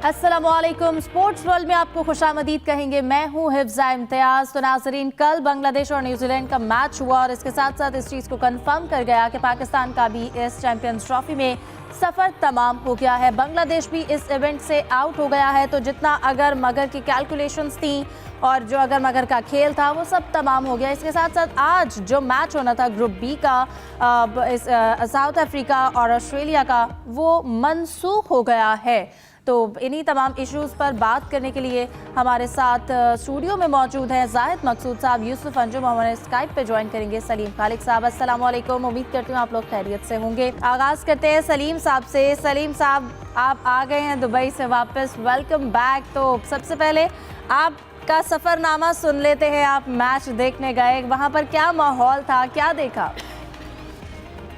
अस्सलामुअलैकुम। Sports world में आपको खुशामदीद कहेंगे। मैं हूं हिफ्जा इम्तियाज। तो नाजरीन, कल बांग्लादेश और न्यूजीलैंड का मैच हुआ और इसके साथ साथ इस चीज़ को कंफर्म कर गया कि पाकिस्तान का भी इस चैंपियंस ट्रॉफी में सफ़र तमाम हो गया है। बांग्लादेश भी इस इवेंट से आउट हो गया है। तो जितना अगर मगर की कैलकुलेशंस थी और जो अगर मगर का खेल था वो सब तमाम हो गया। इसके साथ साथ आज जो मैच होना था ग्रुप बी का साउथ अफ्रीका और ऑस्ट्रेलिया का, वो मनसूख हो गया है। तो इन्हीं तमाम इश्यूज़ पर बात करने के लिए हमारे साथ स्टूडियो में मौजूद हैं जाहिद मकसूद साहब, यूसुफ अंजुम। हमारे स्काइप पे ज्वाइन करेंगे सलीम खालिक साहब। अस्सलाम वालेकुम। उम्मीद करती हूँ आप लोग खैरियत से होंगे। आगाज़ करते हैं सलीम साहब से। सलीम साहब, आप आ गए हैं दुबई से वापस, वेलकम बैक। तो सबसे पहले आपका सफ़रनामा सुन लेते हैं। आप मैच देखने गए, वहाँ पर क्या माहौल था, क्या देखा?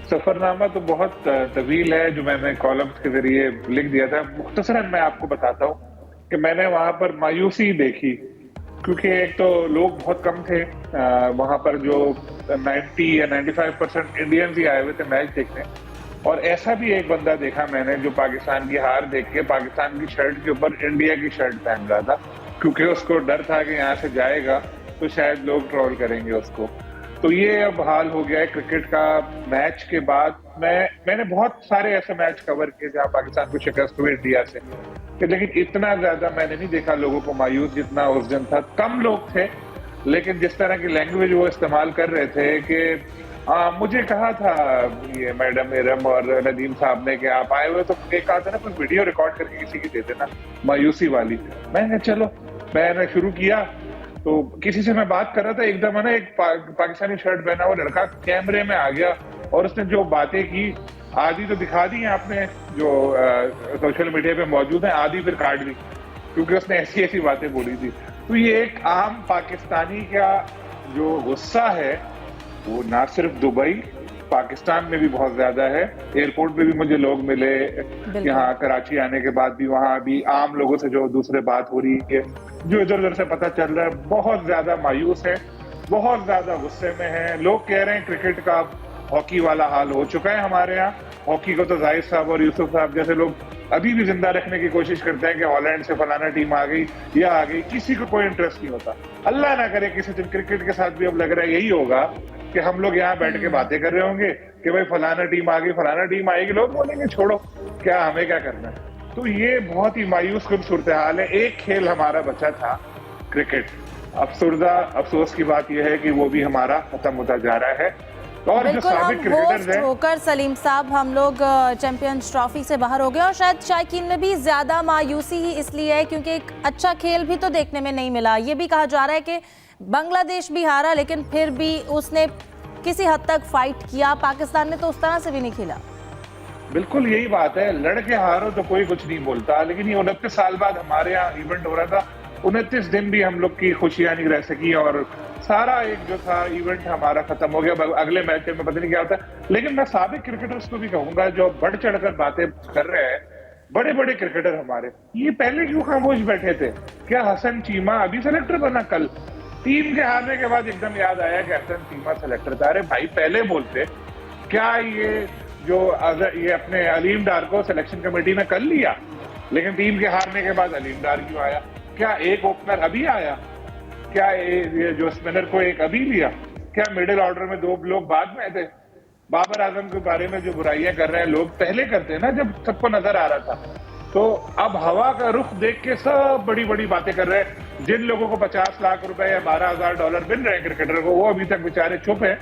सफरनामा तो बहुत तवील है जो मैंने कॉलम्स के जरिए लिख दिया था। मुख्तसरन मैं आपको बताता हूँ कि मैंने वहां पर मायूसी देखी, क्योंकि एक तो लोग बहुत कम थे वहां पर, जो 90 या 95% इंडियंस ही आए हुए थे मैच देखने। और ऐसा भी एक बंदा देखा मैंने जो पाकिस्तान की हार देख के पाकिस्तान की शर्ट के ऊपर इंडिया की शर्ट पहन रहा था, क्योंकि उसको डर था कि यहाँ से जाएगा तो शायद लोग ट्रोल करेंगे उसको। तो ये अब हाल हो गया है क्रिकेट का। मैच के बाद मैंने बहुत सारे ऐसे मैच कवर किए जहां पाकिस्तान को शिकस्त हुई इंडिया से, लेकिन इतना ज्यादा मैंने नहीं देखा लोगों को मायूस जितना उस दिन था। कम लोग थे, लेकिन जिस तरह की लैंग्वेज वो इस्तेमाल कर रहे थे कि मुझे कहा था ये मैडम इरम और नदीम साहब ने कि आप आए हुए, तो एक कहा था ना कोई वीडियो रिकॉर्ड करके किसी की दे देना मायूसी वाली। मैंने चलो मैंने शुरू किया, तो किसी से मैं बात कर रहा था, एकदम है ना एक पाकिस्तानी शर्ट पहना हुआ लड़का कैमरे में आ गया और उसने जो बातें की, आधी तो दिखा दी हैं आपने जो सोशल मीडिया पे मौजूद है, आधी फिर काट दी, क्योंकि उसने ऐसी ऐसी बातें बोली थी। तो ये एक आम पाकिस्तानी का जो गुस्सा है वो ना सिर्फ दुबई, पाकिस्तान में भी बहुत ज्यादा है। एयरपोर्ट पे भी मुझे लोग मिले यहाँ कराची आने के बाद भी, वहां भी आम लोगों से जो दूसरे बात हो रही है, जो इधर उधर से पता चल रहा है, बहुत ज्यादा मायूस है, बहुत ज्यादा गुस्से में है। लोग कह रहे हैं क्रिकेट का हॉकी वाला हाल हो चुका है हमारे यहाँ। हॉकी को तो जाहिद साहब और यूसुफ साहब जैसे लोग अभी भी जिंदा रखने की कोशिश करते हैं कि हॉलैंड से फलाना टीम आ गई या आ गई, किसी को कोई इंटरेस्ट नहीं होता। अल्लाह ना करे किसी दिन क्रिकेट के साथ भी अब लग रहा है यही होगा कि हम लोग यहाँ बैठ के बातें कर रहे होंगे कि भाई फलाना टीम आ गई, फलाना टीम आएगी, लोग बोलेंगे छोड़ो क्या, हमें क्या करना है। तो ये बहुत ही मायूस कुन सूरत हाल है। एक खेल हमारा बचा था क्रिकेट, अफसोस की बात यह है कि वो भी हमारा खत्म होता जा रहा है। और जो साबिक क्रिकेटर्स हैं, होकर सलीम साहब हम लोग चैंपियंस ट्रॉफी से बाहर हो गए, और शायद शायकीन में भी ज्यादा मायूसी ही इसलिए है क्योंकि एक अच्छा खेल भी तो देखने में नहीं मिला। ये भी कहा जा रहा है कि बांग्लादेश भी हारा, लेकिन फिर भी उसने किसी हद तक फाइट किया। पाकिस्तान ने तो उस तरह से भी नहीं खेला। बिल्कुल यही बात है, लड़के हारो तो कोई कुछ नहीं बोलता, लेकिन ये 29 साल बाद हमारे यहाँ इवेंट हो रहा था, 29 दिन भी हम लोग की खुशियां नहीं रह सकी और सारा एक जो था इवेंट हमारा खत्म हो गया। अगले मैच में पता नहीं क्या होता है। लेकिन मैं साबिक क्रिकेटर्स को भी कहूंगा जो बढ़ चढ़कर बातें कर रहे हैं, बड़े बड़े क्रिकेटर हमारे, ये पहले क्यों खामोश बैठे थे? क्या हसन चीमा अभी सेलेक्टर बना? कल टीम के हारने के बाद एकदम याद आया कि हसन चीमा सेलेक्टर था। अरे भाई पहले बोलते। क्या ये अपने अलीम डार को सिलेक्शन कमेटी में कर लिया, लेकिन टीम के हारने के बाद अलीम डार क्यों आया? क्या एक ओपनर अभी आया? क्या ये जो स्पिनर को एक अभी लिया? क्या मिडिल ऑर्डर में 2 लोग बाद में थे? बाबर आजम के बारे में जो बुराइयां कर रहे हैं लोग, पहले करते हैं ना जब सबको नजर आ रहा था। तो अब हवा का रुख देख के सब बड़ी बड़ी बातें कर रहे हैं। जिन लोगों को 50 लाख रुपए या $12,000 मिल रहे हैं क्रिकेटर को, वो अभी तक बेचारे चुप है।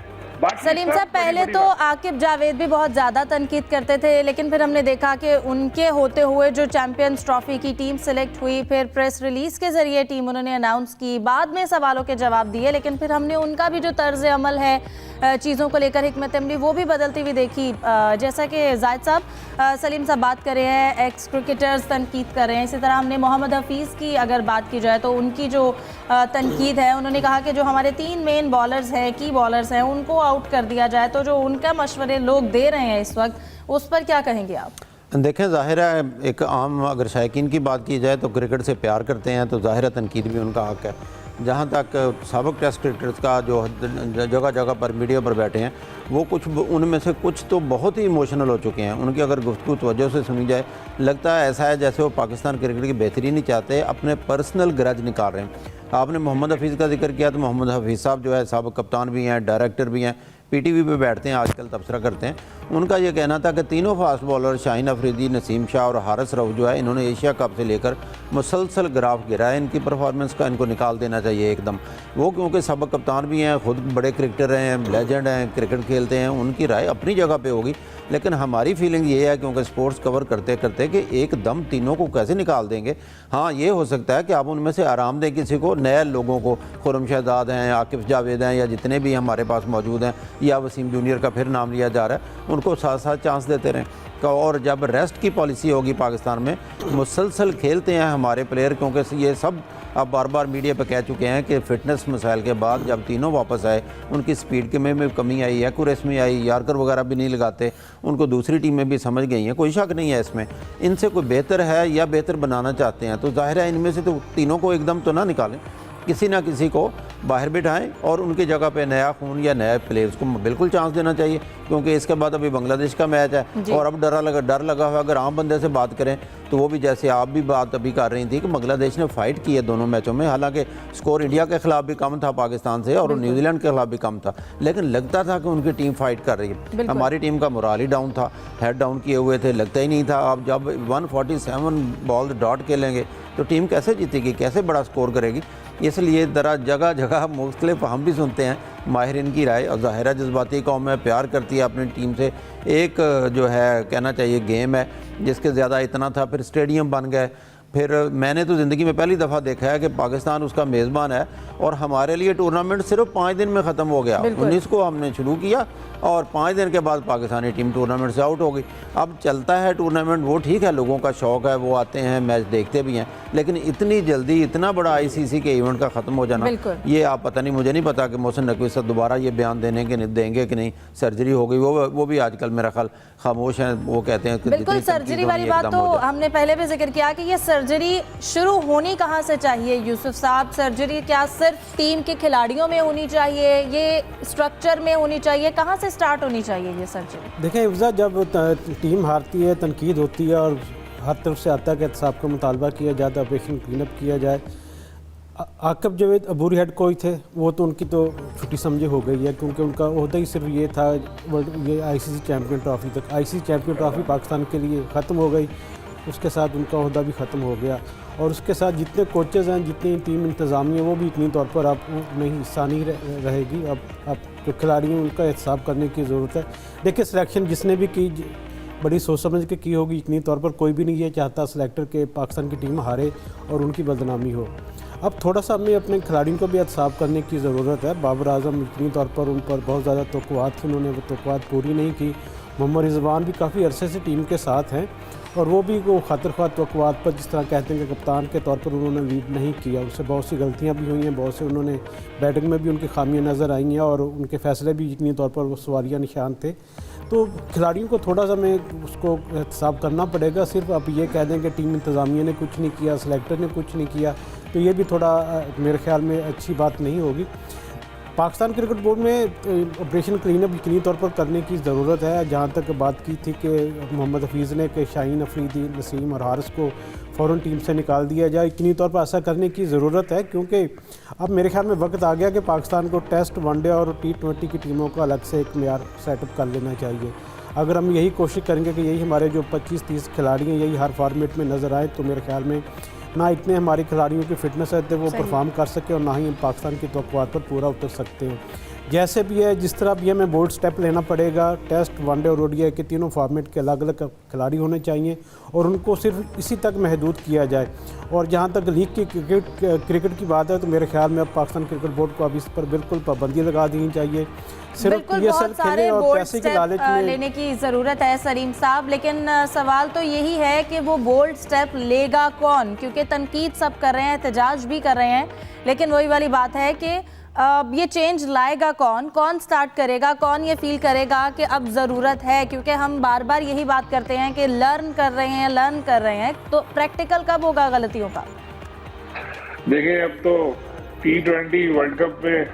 सलीम साहब, पहले तो आकिब जावेद भी बहुत ज़्यादा तनकीद करते थे, लेकिन फिर हमने देखा कि उनके होते हुए जो चैंपियंस ट्रॉफी की टीम सिलेक्ट हुई, फिर प्रेस रिलीज के जरिए टीम उन्होंने अनाउंस की, बाद में सवालों के जवाब दिए, लेकिन फिर हमने उनका भी जो तर्ज अमल है चीज़ों को लेकर, हिकमत अमली, वो भी बदलती हुई देखी। जैसा कि जाहिद साहब, सलीम साहब बात कर रहे हैं, एक्स क्रिकेटर्स तनकीद कर रहे हैं। इसी तरह हमने मोहम्मद हफीज़ की अगर बात की जाए तो उनकी जो तनकीद है, उन्होंने कहा कि जो हमारे 3 मेन बॉलर्स हैं, की बॉलर्स हैं, उनको आउट कर दिया जाए। तो जो उनका मशवरे लोग दे रहे हैं इस वक्त, उस पर क्या कहेंगे आप? देखें, ज़ाहिर है एक आम अगर शायकीन की बात की जाए तो क्रिकेट से प्यार करते हैं तो ज़ाहिर है तनकीद भी उनका हक है। जहाँ तक साबिक टेस्ट क्रिकेटर्स का जो जगह जगह पर मीडिया पर बैठे हैं, वो कुछ उनमें से कुछ तो बहुत ही इमोशनल हो चुके हैं। उनकी अगर गुफ्तगू तवज्जो से सुनी जाए, लगता है ऐसा है जैसे वो पाकिस्तान क्रिकेट की बेहतरी नहीं चाहते, अपने पर्सनल ग्रज निकाल रहे हैं। आपने मोहम्मद हफीज़ का जिक्र किया, तो मोहम्मद हफीज़ साहब जो है साबिक कप्तान भी हैं, डायरेक्टर भी हैं, पीटीवी पे बैठते हैं, आजकल तबसरा करते हैं। उनका ये कहना था कि तीनों फास्ट बॉलर शाहीन अफरीदी, नसीम शाह और हारिस रऊफ जो है, इन्होंने एशिया कप से लेकर मुसलसल ग्राफ गिरा है इनकी परफॉर्मेंस का, इनको निकाल देना चाहिए एकदम। वो क्योंकि सबक कप्तान भी हैं, खुद बड़े क्रिकेटर हैं, लेजेंड हैं, क्रिकेट खेलते हैं, उनकी राय अपनी जगह पे होगी। लेकिन हमारी फीलिंग ये है, क्योंकि स्पोर्ट्स कवर करते करते, कि एकदम तीनों को कैसे निकाल देंगे। हाँ, ये हो सकता है कि आप उनमें से आराम दें किसी को, नए लोगों को, खुर्रम शहजाद हैं, आकिफ जावेद हैं, या जितने भी हमारे पास मौजूद हैं, या वसीम जूनियर का फिर नाम लिया जा रहा है, उनको साथ साथ चांस देते रहें। और जब रेस्ट की पॉलिसी होगी पाकिस्तान में, मुसलसल खेलते हैं हमारे प्लेयर, क्योंकि ये सब अब बार बार मीडिया पे कह चुके हैं कि फ़िटनेस मसाइल के बाद जब तीनों वापस आए, उनकी स्पीड के में कमी आई, एक्यूरेसी आई, यार्कर वगैरह भी नहीं लगाते, उनको दूसरी टीमें भी समझ गई हैं, कोई शक नहीं है इसमें। इनसे कोई बेहतर है या बेहतर बनाना चाहते हैं, तो जाहिर है इनमें से तो तीनों को एकदम तो ना निकालें, किसी ना किसी को बाहर बिठाएं और उनकी जगह पे नया खून या नए प्लेयर्स को बिल्कुल चांस देना चाहिए। क्योंकि इसके बाद अभी बांग्लादेश का मैच है और अब डर लगा हुआ। अगर आम बंदे से बात करें तो वो भी, जैसे आप भी बात अभी कर रही थी, कि बांग्लादेश ने फाइट की है दोनों मैचों में। हालांकि स्कोर इंडिया के खिलाफ भी कम था पाकिस्तान से, और न्यूजीलैंड के खिलाफ भी कम था, लेकिन लगता था कि उनकी टीम फाइट कर रही है। हमारी टीम का मोराल ही डाउन था, हेड डाउन किए हुए थे, लगता ही नहीं था। अब जब 147 बॉल डॉट खेलेंगे तो टीम कैसे जीतेगी, कैसे बड़ा स्कोर करेगी। इसलिए ज़रा जगह जगह मुख्तलिफ हम भी सुनते हैं माहिरीन की राय, और ज़ाहिर जज्बाती कौम है, प्यार करती है अपनी टीम से। एक जो है कहना चाहिए गेम है जिसके ज़्यादा इतना था, फिर स्टेडियम बन गए। फिर मैंने तो ज़िंदगी में पहली दफ़ा देखा है कि पाकिस्तान उसका मेज़बान है और हमारे लिए टूर्नामेंट सिर्फ 5 दिन में ख़त्म हो गया। 19 को हमने शुरू किया और 5 दिन के बाद पाकिस्तानी टीम टूर्नामेंट से आउट हो गई। अब चलता है टूर्नामेंट, वो ठीक है, लोगों का शौक़ है, वो आते हैं, मैच देखते भी हैं, लेकिन इतनी जल्दी इतना बड़ा आईसीसी के इवेंट का ख़त्म हो जाना, ये आप पता नहीं, मुझे नहीं पता कि मोहसिन नकवी साहब दोबारा ये बयान देंगे कि नहीं। सर्जरी हो गई, वो भी आजकल मेरा ख्याल खामोश हैं, वो कहते हैं बिल्कुल सर्जरी वाली बात तो हमने पहले भी जिक्र किया कि ये सर्जरी शुरू होनी कहाँ से चाहिए यूसुफ साहब। सर्जरी क्या सिर्फ टीम के खिलाड़ियों में होनी चाहिए, ये स्ट्रक्चर में होनी चाहिए, कहाँ से स्टार्ट होनी चाहिए ये सर्जरी? देखें इफ्जा, जब टीम हारती है, तनकीद होती है और हर तरफ से आता है कि एहतसाब का मुतालबा किया जाए, ऑपरेशन क्लीनअप किया जाए। आकिब जावेद अबूरी हेड कोच थे, वो तो उनकी तो छुट्टी समझे हो गई है, क्योंकि उनका ओहदा ही सिर्फ ये था ये आईसीसी चैम्पियन ट्रॉफी तक। आईसीसी चैम्पियन ट्रॉफी पाकिस्तान के लिए ख़त्म हो गई, उसके साथ उनका ओहदा भी ख़त्म हो गया। और उसके साथ जितने कोचेज़ हैं, जितनी टीम इंतज़ामिया, वो भी इतनी तौर पर अब नहीं हिस्सा नहीं रहेगी। अब जो खिलाड़ी हैं उनका एहतसाब करने की ज़रूरत है। देखिए सिलेक्शन जिसने भी की बड़ी सोच समझ के की होगी, इतनी तौर पर कोई भी नहीं ये चाहता सिलेक्टर के पाकिस्तान की टीम हारे और उनकी बदनामी हो। अब थोड़ा सा हमें अपने खिलाड़ियों को भी एहतसाब करने की ज़रूरत है। बाबर आजम इतनी तौर पर उन पर बहुत ज़्यादा तवक्कुआत थी, उन्होंने वो तवक्कुआत पूरी नहीं की। मोहम्मद रिजवान भी काफ़ी अरसे से टीम के साथ हैं और वो भी वो खातिर ख्वाह तवक्कुआत पर, जिस तरह कहते हैं कि कप्तान के तौर पर उन्होंने लीड नहीं किया, उससे बहुत सी गलतियां भी हुई हैं, बहुत से उन्होंने बैटिंग में भी उनकी खामियां नज़र आई हैं और उनके फ़ैसले भी जितनी तौर पर वो सवालिया निशान थे। तो खिलाड़ियों को थोड़ा सा हमें उसको एहतसाब करना पड़ेगा। सिर्फ आप ये कह दें कि टीम इंतज़ामिया ने कुछ नहीं किया, सिलेक्टर ने कुछ नहीं किया, तो ये भी थोड़ा मेरे ख्याल में अच्छी बात नहीं होगी। पाकिस्तान क्रिकेट बोर्ड में ऑपरेशन क्लीनअप यकीनी तौर पर करने की ज़रूरत है। जहाँ तक बात की थी कि मोहम्मद हफीज़ ने कि शाहीन अफरीदी, नसीम और हारिस को फ़ौरन टीम से निकाल दिया जाए, यकीनी तौर पर ऐसा करने की ज़रूरत है, क्योंकि अब मेरे ख्याल में वक्त आ गया कि पाकिस्तान को टेस्ट, वनडे और T20 की टीमों का अलग से एक मेयार सेटअप कर लेना चाहिए। अगर हम यही कोशिश करेंगे कि यही हमारे जो 25-30 खिलाड़ी हैं यही हर फॉर्मेट में नज़र आए, तो मेरे ख्याल में ना इतने हमारे खिलाड़ियों की फ़िटनेस है तो वो परफॉर्म कर सके और ना ही हम पाकिस्तान की तवक्कुआत पर पूरा उतर सकते हैं। जैसे भी है, जिस तरह भी हमें बोल्ड स्टेप लेना पड़ेगा, टेस्ट, वनडे और ओडीआई के तीनों फॉर्मेट के अलग अलग खिलाड़ी होने चाहिए और उनको सिर्फ इसी तक महदूद किया जाए। और जहाँ तक लीग की क्रिकेट की बात है, तो मेरे ख्याल में अब पाकिस्तान क्रिकेट बोर्ड को अब इस पर बिल्कुल पाबंदी लगा देनी चाहिए। सिर्फ PSL खेले और पैसे की लालच में लेने की ज़रूरत है सलीम साहब, लेकिन सवाल तो यही है कि वो बोल्ड स्टेप लेगा कौन? क्योंकि तनकीद सब कर रहे हैं, एहतजाज भी कर रहे हैं, लेकिन वही वाली बात है कि ये चेंज लाएगा कौन? कौन स्टार्ट करेगा? कौन ये फील करेगा कि अब ज़रूरत है? क्योंकि हम बार बार यही बात करते हैं कि लर्न कर रहे हैं, तो प्रैक्टिकल कब होगा गलतियों का? देखिए, अब तो T20 वर्ल्ड कप में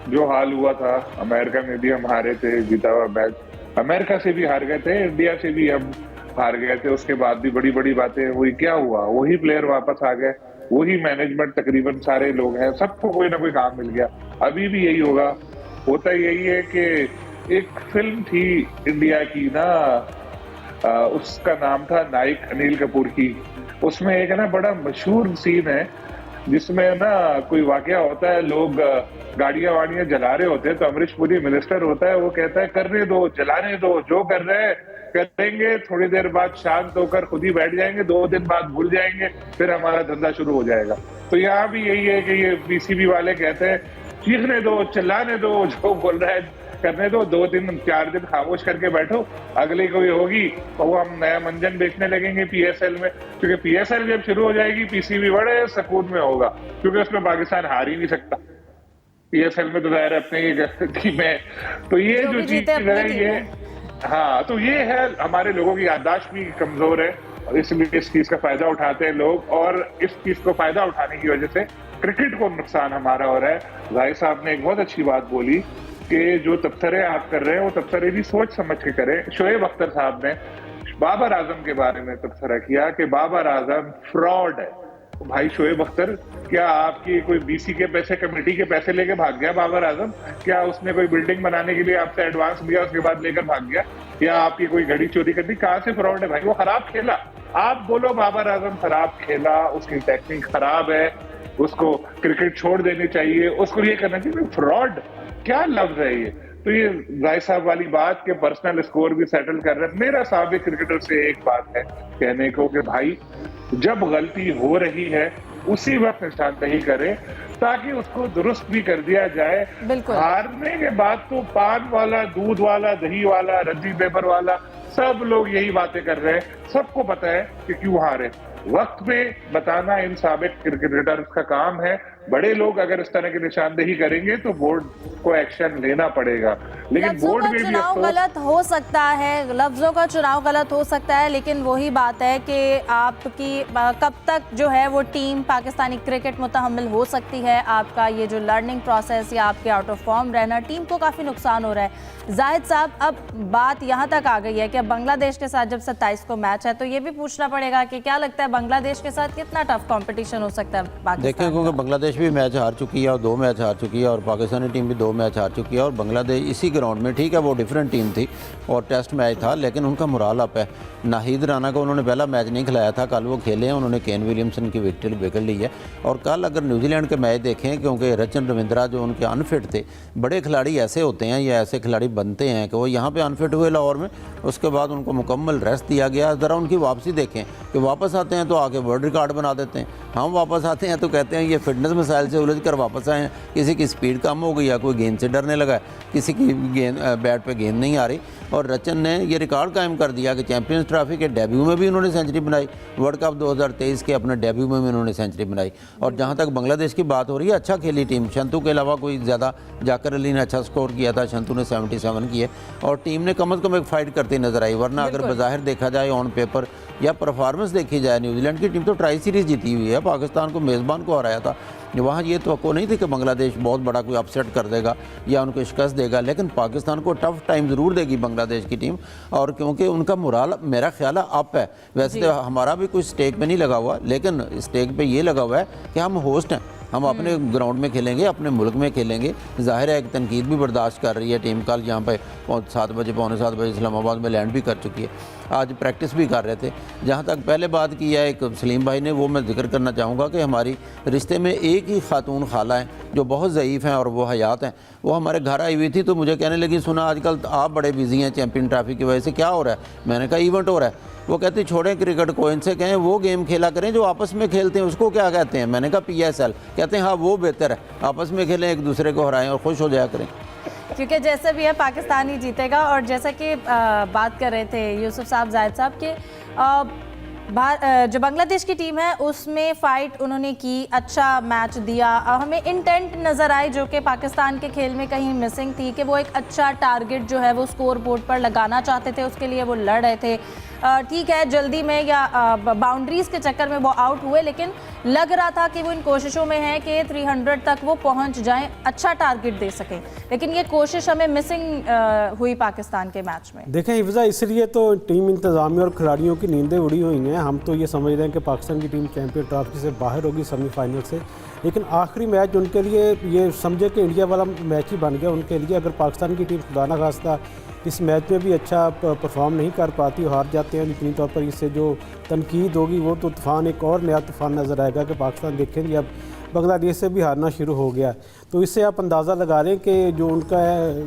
जो हाल हुआ था, अमेरिका में भी हम हारे थे, जीता हुआ मैच, अमेरिका से भी हार गए थे, इंडिया से भी हम हार गए थे, उसके बाद भी बड़ी बड़ी बातें हुई। क्या हुआ? वही प्लेयर वापस आ गए, वही मैनेजमेंट, तकरीबन सारे लोग हैं, सबको कोई ना कोई काम मिल गया। अभी भी यही होगा। होता यही है कि एक फिल्म थी इंडिया की ना, उसका नाम था नायक अनिल कपूर की। उसमें एक है ना बड़ा मशहूर सीन है जिसमें ना कोई वाकया होता है, लोग गाड़ियां वाड़ियां जला रहे होते हैं, तो अमरीश पुरी मिनिस्टर होता है, वो कहता है करने दो, जलाने दो, जो कर रहे हैं करेंगे, थोड़ी देर बाद शांत होकर खुद ही बैठ जाएंगे, 2 दिन बाद भूल जाएंगे, फिर हमारा धंधा शुरू हो जाएगा। तो यहाँ भी यही है कि ये पीसीबी वाले कहते हैं चीखने दो, चिल्लाने दो, जो बोल रहा है करने दो, 2 दिन 4 दिन खामोश करके बैठो, अगली कोई होगी तो वो हम नया मंजन बेचने लगेंगे पीएसएल में, क्योंकि पीएसएल जब शुरू हो जाएगी पीसीबी बड़े सुकून में होगा, क्योंकि उसमें पाकिस्तान हार ही नहीं सकता। पीएसएल में तो जाहिर है अपने ही टीम है, तो ये जो चीज है ये, हाँ, तो ये है, हमारे लोगों की याददाश्त भी कमजोर है और इसलिए इस चीज का फायदा उठाते हैं लोग, और इस चीज को फायदा उठाने की वजह से क्रिकेट को नुकसान हमारा हो रहा है। भाई साहब ने एक बहुत अच्छी बात बोली कि जो तबसरे आप कर रहे हैं वो तबसरे भी सोच समझ के करें। शोएब अख्तर साहब ने बाबर आजम के बारे में तबसरा किया कि बाबर आजम फ्रॉड है। भाई शोएब अख्तर, क्या आपकी कोई बीसी के पैसे, कमेटी के पैसे लेके भाग गया बाबर आजम? क्या उसने कोई बिल्डिंग बनाने के लिए आपसे एडवांस लिया, उसके बाद लेकर भाग गया? या आपकी कोई घड़ी चोरी कर दी? कहां से फ्रॉड है भाई? वो खराब खेला, आप बोलो बाबर आजम खराब खेला, उसकी टेक्निक खराब है, उसको क्रिकेट छोड़ देनी चाहिए, उसको ये करना चाहिए। फ्रॉड क्या लफ्ज है ये? तो ये राय साहब वाली बात के पर्सनल स्कोर भी सेटल कर रहे हैं। मेरा साबिक क्रिकेटर से एक बात है कहने को कि भाई जब गलती हो रही है उसी वक्त निशानदेही करें ताकि उसको दुरुस्त भी कर दिया जाए। हारने के बाद तो पान वाला, दूध वाला, दही वाला, रद्दी पेपर वाला, सब लोग यही बातें कर रहे हैं, सबको पता है कि क्यों हारे। वक्त पे बताना इन साबिक क्रिकेटर्स का काम है। बड़े लोग अगर इस तरह की निशानदेही करेंगे तो बोर्ड को एक्शन लेना पड़ेगा, लेकिन बोर्ड में भी चुनाव गलत हो सकता है, लफ्जों का चुनाव गलत हो सकता है, लेकिन वही बात है कि आपकी कब तक जो है वो टीम पाकिस्तानी क्रिकेट मुतहम्मिल हो सकती है। आपका ये जो लर्निंग प्रोसेस या आपके आउट ऑफ फॉर्म रहना, टीम को काफ़ी नुकसान हो रहा है। जाहिद साहब, अब बात यहाँ तक आ गई है कि अब बांग्लादेश के साथ जब 27 को मैच है तो ये भी पूछना पड़ेगा कि क्या लगता है बांग्लादेश के साथ कितना टफ कंपटीशन हो सकता है पाकिस्तान? देखिए, क्योंकि बांग्लादेश भी मैच हार चुकी है और 2 मैच हार चुकी है, और पाकिस्तानी टीम भी 2 मैच हार चुकी है, और बांग्लादेश इसी ग्राउंड में, ठीक है वो डिफरेंट टीम थी और टेस्ट मैच था, लेकिन उनका मुराल अप है। नाहिद राना को उन्होंने पहला मैच नहीं खिलाया था, कल वो खेले हैं, उन्होंने केन विलियमसन की विकेट ली है। और कल अगर न्यूजीलैंड के मैच देखें, क्योंकि रचन रविंद्रा जो उनके अनफिट थे, बड़े खिलाड़ी ऐसे होते हैं या ऐसे खिलाड़ी बनते हैं कि वो यहाँ पे अनफिट हुए लाहौर में, उसके बाद उनको मुकम्मल रेस्ट दिया गया। ज़रा उनकी वापसी देखें कि वापस आते हैं तो आके वर्ल्ड रिकॉर्ड बना देते हैं, हम वापस आते हैं तो कहते हैं ये फिटनेस मसाइल से उलझ कर वापस आए हैं, किसी की स्पीड कम हो गई या कोई गेंद से डरने लगा, किसी की गेंद बैट पे गेंद नहीं आ रही। और रचन ने ये रिकॉर्ड कायम कर दिया कि चैंपियंस ट्रॉफी के डेब्यू में भी उन्होंने सेंचुरी बनाई, वर्ल्ड कप 2023 के अपने डेब्यू में भी उन्होंने सेंचुरी बनाई। और जहाँ तक बांग्लादेश की बात हो रही है, अच्छा खेली टीम, शंतु के अलावा कोई ज़्यादा, जाकर अली ने अच्छा स्कोर किया था, शंतु ने 77 किए, और टीम ने कम अज़ कम एक फाइट करती नजर आई। वरना अगर बज़ाहिर देखा जाए, ऑन पेपर या परफॉर्मेंस देखी जाए, न्यूजीलैंड की टीम तो ट्राई सीरीज़ जीती हुई है, पाकिस्तान को मेज़बान को हराया था। वहाँ ये तवक्को नहीं थी कि बांग्लादेश बहुत बड़ा कोई अपसेट कर देगा या उनको शिकस्त देगा, लेकिन पाकिस्तान को टफ टाइम ज़रूर देगी बांग्लादेश की टीम। और क्योंकि उनका मुराल मेरा ख्याल है अप है, वैसे तो हमारा भी कुछ स्टेक पे नहीं लगा हुआ, लेकिन स्टेक पे ये लगा हुआ है कि हम होस्ट हैं, हम अपने ग्राउंड में खेलेंगे, अपने मुल्क में खेलेंगे। ज़ाहिर है एक तनकीद भी बर्दाश्त कर रही है टीम। कल यहाँ पे 7 बजे, पौने 7 बजे इस्लामाबाद में लैंड भी कर चुकी है, आज प्रैक्टिस भी कर रहे थे। जहाँ तक पहले बात की है एक सलीम भाई ने, वो मैं जिक्र करना चाहूँगा कि हमारी रिश्ते में एक ही खातून खाला हैं जो बहुत ज़ईफ़ हैं और वो हयात हैं। वो हमारे घर आई हुई थी तो मुझे कहने लगी, सुना आजकल आप बड़े बिजी हैं चैंपियन ट्रॉफी की वजह से, क्या हो रहा है? मैंने कहा इवेंट हो रहा है। वो कहती छोड़ें क्रिकेट को, इनसे कहें वो गेम खेला करें जो आपस में खेलते हैं, उसको क्या कहते हैं? मैंने कहा PSL। कहते हैं हाँ वो बेहतर है, आपस में खेलें, एक दूसरे को हराएं और खुश हो जाया करें। क्योंकि जैसे भी है पाकिस्तान ही जीतेगा। और जैसा कि बात कर रहे थे यूसुफ साहब, जाहिद साहब के जो बांग्लादेश की टीम है उसमें फ़ाइट उन्होंने की, अच्छा मैच दिया, हमें इंटेंट नज़र आई जो कि पाकिस्तान के खेल में कहीं मिसिंग थी, कि वो एक अच्छा टारगेट जो है वो स्कोर बोर्ड पर लगाना चाहते थे, उसके लिए वो लड़ रहे थे। ठीक है जल्दी में या बाउंड्रीज के चक्कर में वो आउट हुए, लेकिन लग रहा था कि वो इन कोशिशों में है कि 300 तक वो पहुंच जाएं, अच्छा टारगेट दे सकें, लेकिन ये कोशिश हमें मिसिंग हुई पाकिस्तान के मैच में। देखें हिफ्जा, इसलिए तो टीम इंतजामिया और खिलाड़ियों की नींदें उड़ी हुई हैं। हम तो ये समझ रहे हैं कि पाकिस्तान की टीम चैंपियन ट्रॉफी से बाहर होगी सेमीफाइनल से, लेकिन आखिरी मैच उनके लिए ये समझे कि इंडिया वाला मैच ही बन गया उनके लिए। अगर पाकिस्तान की टीम खुदा ना खास्ता इस मैच में भी अच्छा परफॉर्म नहीं कर पाती, हार जाते हैं यकीनी तौर पर, इससे जो तनकीद होगी वो तो तूफ़ान, एक और नया तूफ़ान नज़र आएगा कि पाकिस्तान देखेंगे अब बांग्लादेश से भी हारना शुरू हो गया। तो इससे आप अंदाज़ा लगा रहे हैं कि जो उनका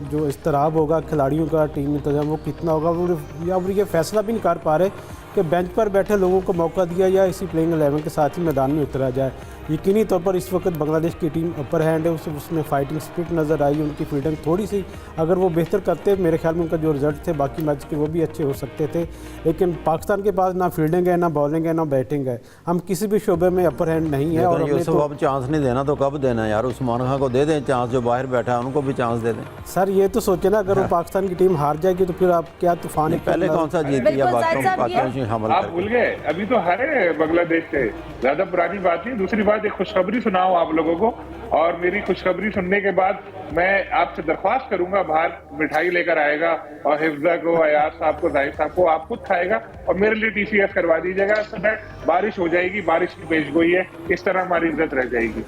जो इस्तिराब होगा खिलाड़ियों का, टीम इंतजाम वो कितना होगा। वो ये फैसला भी नहीं कर पा रहे कि बेंच पर बैठे लोगों को मौका दिया जाए, इसी प्लेइंग 11 के साथ ही मैदान में उतरा जाए। यकीनी तौर पर इस वक्त बांग्लादेश की टीम अपर हैंड है, उसमें फाइटिंग स्पिरिट नज़र आई, उनकी फील्डिंग थोड़ी सी अगर वो बेहतर करते, मेरे ख्याल में उनका जो रिजल्ट थे बाकी मैच के वो भी अच्छे हो सकते थे। लेकिन पाकिस्तान के पास ना फील्डिंग है, ना बॉलिंग है, ना बैटिंग है, हम किसी भी शोबे में अपर हैंड नहीं है। और अब चांस नहीं देना तो कब देना यार, उस्मान खान को दे दें चांस, जो बाहर बैठा है उनको भी चांस दे दें। सर ये तो सोचे ना, अगर वो पाकिस्तान की टीम हार जाएगी तो फिर आप क्या तूफान, पहले कौन सा जीत दिया पाकिस्तान, आप भूल गए, अभी तो हारे बांग्लादेश से, ज्यादा पुरानी बात नहीं। दूसरी बात, एक खुशखबरी सुनाऊं आप लोगों को, और मेरी खुशखबरी सुनने के बाद मैं आपसे दरख्वास्त करूंगा, बाहर मिठाई लेकर आएगा और हिफ्जा को, अयाज साहब को, जाहिद साहब को, आप खुद खाएगा और मेरे लिए TCS करवा दीजिएगा। इस समय बारिश हो जाएगी, बारिश की पेशगोई है, इस तरह हमारी इज्जत रह जाएगी।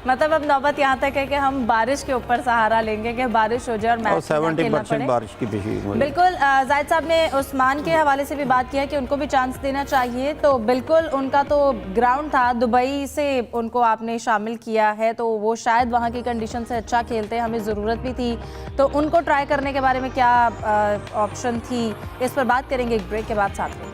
मतलब अब नौबत यहाँ तक है कि हम बारिश के ऊपर सहारा लेंगे कि बारिश हो जाए और मैच 70% बारिश की पेशगी। बिल्कुल, जाहिद साहब ने उस्मान के हवाले से भी बात किया कि उनको भी चांस देना चाहिए, तो बिल्कुल उनका तो ग्राउंड था, दुबई से उनको आपने शामिल किया है, तो वो शायद वहाँ की कंडीशन से अच्छा खेलते हैं, हमें ज़रूरत भी थी, तो उनको ट्राई करने के बारे में क्या ऑप्शन थी, इस पर बात करेंगे एक ब्रेक के बाद साथ में।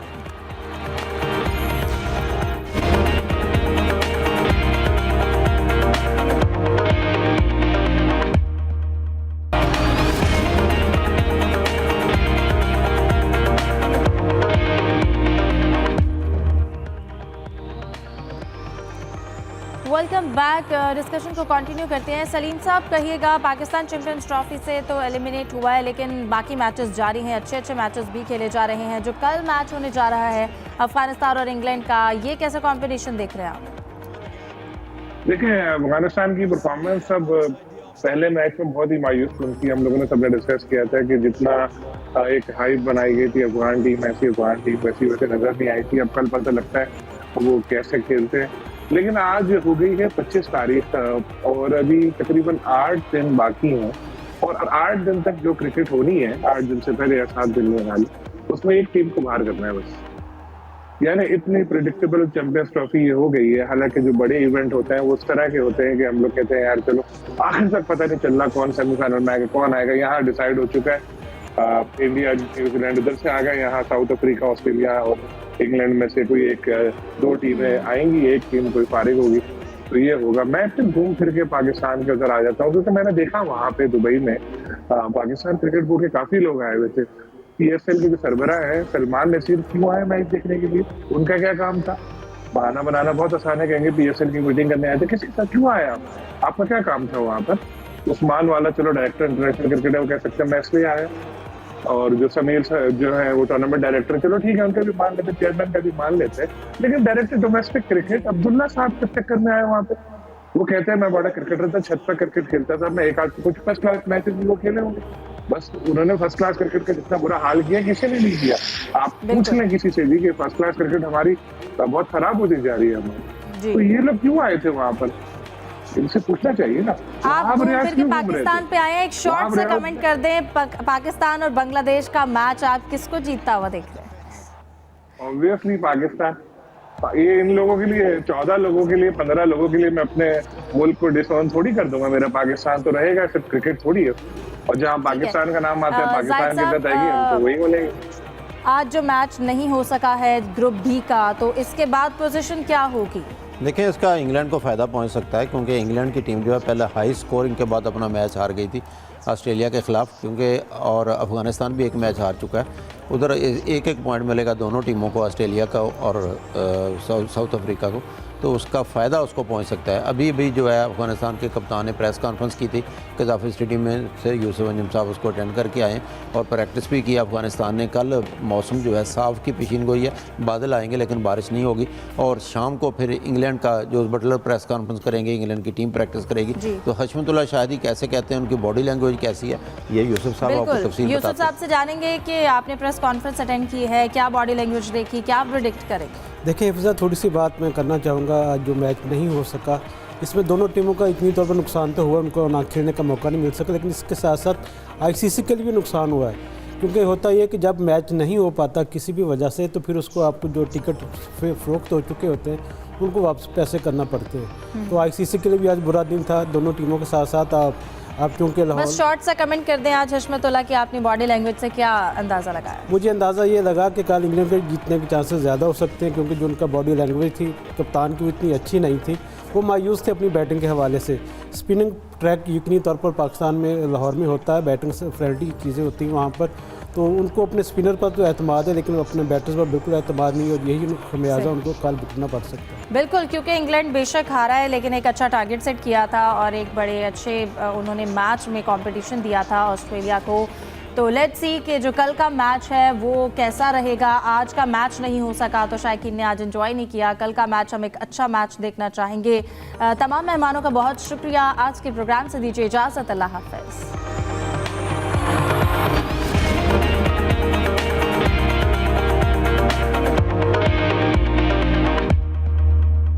Welcome back. डिस्कशन को कंटिन्यू करते हैं। सलीम साहब कहिएगा, पाकिस्तान चैंपियंस ट्रॉफी से तो एलिमिनेट हुआ है, लेकिन बाकी मैचेस जारी हैं, अच्छे अच्छे मैचेस भी खेले जा रहे हैं। जो कल मैच होने जा रहा है अफगानिस्तान और इंग्लैंड का, ये कैसा कॉम्पिटिशन देख रहे हैं आप? देखिए, अफगानिस्तान की परफॉर्मेंस सब पहले मैच में बहुत ही मायूस थी। हम लोगों ने सबने डिस्कस किया था कि जितना एक हाइप बनाई गई थी अफगान टीम, ऐसी अफगान टीम वैसी वैसे नजर नहीं आई थी। अब कल पता लगता है वो कैसे खेलते हैं। लेकिन आज हो गई है 25 तारीख और अभी तकरीबन 8 दिन बाकी हैं, और 8 दिन तक जो क्रिकेट होनी है, 8 दिन से पहले या 7 दिन में वाली, उसमें एक टीम को बाहर करना है बस। यानी इतनी प्रेडिक्टेबल चैंपियंस ट्रॉफी ये हो गई है। हालांकि जो बड़े इवेंट होते हैं वो उस तरह के होते हैं कि हम लोग कहते हैं यार चलो आखिर तक पता नहीं चल रहा कौन सेमीफाइनल में आएगा, कौन आएगा। यहाँ डिसाइड हो चुका है, इंडिया न्यूजीलैंड इधर से आ गए, यहाँ साउथ अफ्रीका, ऑस्ट्रेलिया और इंग्लैंड में से कोई एक 2 टीमें आएंगी, एक टीम कोई फारिग होगी, तो ये होगा। मैं फिर घूम फिर के पाकिस्तान के उधर आ जाता हूँ, क्योंकि मैंने देखा वहाँ पे दुबई में पाकिस्तान क्रिकेट बोर्ड के काफी लोग आए हुए थे। PSL के जो सरबराह है सलमान नसीर क्यों आए मैच देखने के लिए? उनका क्या काम था? बहाना बनाना बहुत आसान है, कहेंगे PSL की मीटिंग करने आए थे। किसके साथ क्यों आया? आपका क्या काम था वहाँ पर? उस्मान वाला चलो डायरेक्टर इंटरनेशनल क्रिकेट है, वो कह सकते हैं मैं इसलिए आया, और जो समीर जो है वो टूर्नामेंट डायरेक्टर, चलो ठीक है उनका भी मान लेते, चेयरमैन का भी मान लेते हैं। लेकिन डायरेक्टर डोमेस्टिक क्रिकेट अब्दुल्ला साहब किस चक्कर में आए वहाँ पे? वो कहते हैं मैं बड़ा क्रिकेटर था, छत पर क्रिकेट खेलता था मैं, एक आध कुछ फर्स्ट क्लास मैचेस भी वो खेले होंगे, बस उन्होंने फर्स्ट क्लास क्रिकेट का जितना बुरा हाल किया किसी ने नहीं किया। आप पूछ लें किसी से भी कि फर्स्ट क्लास क्रिकेट हमारी बहुत खराब होती जा रही है हमारी, तो ये लोग क्यों आए थे वहाँ पर? इनसे पूछना चाहिए ना। आप घूम फिर के पाकिस्तान पे आए हैं, एक शॉर्ट से कमेंट कर दें, पाकिस्तान और बांग्लादेश का मैच आप किसको जीतता हुआ देख रहे हैं? ऑब्वियसली पाकिस्तान। ये इन लोगों के लिए, 14 लोगों के लिए, 15 लोगों के लिए मैं अपने मुल्क को डिसऑन थोड़ी कर दूंगा। मेरा पाकिस्तान तो रहेगा, सिर्फ क्रिकेट थोड़ी है। और जहाँ पाकिस्तान का नाम आता है, पाकिस्तान की इज्जत आएगी, हम तो वही बोलेंगे। आज जो मैच नहीं हो सका है ग्रुप बी का, तो इसके बाद पोजीशन क्या होगी? देखिए, इसका इंग्लैंड को फ़ायदा पहुंच सकता है, क्योंकि इंग्लैंड की टीम जो है पहले हाई स्कोरिंग के बाद अपना मैच हार गई थी ऑस्ट्रेलिया के ख़िलाफ़, क्योंकि और अफ़गानिस्तान भी एक मैच हार चुका है। उधर एक एक पॉइंट मिलेगा दोनों टीमों को, ऑस्ट्रेलिया का और साउथ अफ्रीका को। तो उसका फ़ायदा उसको पहुंच सकता है। अभी भी जो है अफ़गानिस्तान के कप्तान ने प्रेस कॉन्फ्रेंस की थी, कज़ाफ़ी स्टेडियम में से यूसुफ अंजुम साहब उसको अटेंड करके आए और प्रैक्टिस भी की अफ़गानिस्तान ने। कल मौसम जो है साफ़ की पेशीन गोई है, बादल आएंगे लेकिन बारिश नहीं होगी। और शाम को फिर इंग्लैंड का जो बटलर प्रेस कॉन्फ्रेंस करेंगे, इंग्लैंड की टीम प्रैक्टिस करेगी। तो हशमतुल्लाह शाहिदी कैसे कहते हैं, उनकी बॉडी लैंग्वेज कैसी है, ये यूसुफ साहब आपको तफसील यूसुफ बताते साहब से जानेंगे कि आपने प्रेस कॉन्फ्रेंस अटेंड की है, क्या बॉडी लैंग्वेज देखी, क्या प्रिडिक्ट करेंगे? देखिए हिफ्ज़ा, थोड़ी सी बात मैं करना चाहूँगा। आज जो मैच नहीं हो सका, इसमें दोनों टीमों का इतनी तौर पर नुकसान तो हुआ, उनको ना खेलने का मौका नहीं मिल सका, लेकिन इसके साथ साथ आईसीसी के लिए भी नुकसान हुआ है। क्योंकि होता ये है कि जब मैच नहीं हो पाता किसी भी वजह से, तो फिर उसको आपको जो टिकट फ़रोख्त हो चुके होते हैं उनको वापस पैसे करना पड़ते हैं। तो आईसीसी के लिए भी आज बुरा दिन था दोनों टीमों के साथ साथ। आप क्योंकि बस शॉर्ट सा कमेंट कर दें आज हशमतुल्लाह की आपने बॉडी लैंग्वेज से क्या अंदाज़ा लगाया? मुझे अंदाज़ा ये लगा कि कल इंग्लैंड के जीतने के चांसेस ज़्यादा हो सकते हैं, क्योंकि जो उनका बॉडी लैंग्वेज थी कप्तान की, वो इतनी अच्छी नहीं थी। वो मायूस थे अपनी बैटिंग के हवाले से। स्पिनिंग ट्रैक यकीनी तौर पर पाकिस्तान में लाहौर में होता है, बैटिंग से फ्रेंडली चीज़ें होती हैं वहाँ पर, तो उनको अपने स्पिनर पर तो एतमाद है, लेकिन अपने बैटर्स पर बिल्कुल एतमाद नहीं है, और यही खमियाजा उनको कल भुगतना पड़ सकता है। बिल्कुल, क्योंकि इंग्लैंड बेशक हारा है लेकिन एक अच्छा टारगेट सेट किया था और एक बड़े अच्छे उन्होंने मैच में कंपटीशन दिया था ऑस्ट्रेलिया को। तो लेट्स सी कि जो कल का मैच है वो कैसा रहेगा। आज का मैच नहीं हो सका तो शायकीन ने आज एंजॉय नहीं किया। कल का मैच हम एक अच्छा मैच देखना चाहेंगे। तमाम मेहमानों का बहुत शुक्रिया। आज के प्रोग्राम से दीजिए इजाज़त। अल्लाह हाफ़िज़।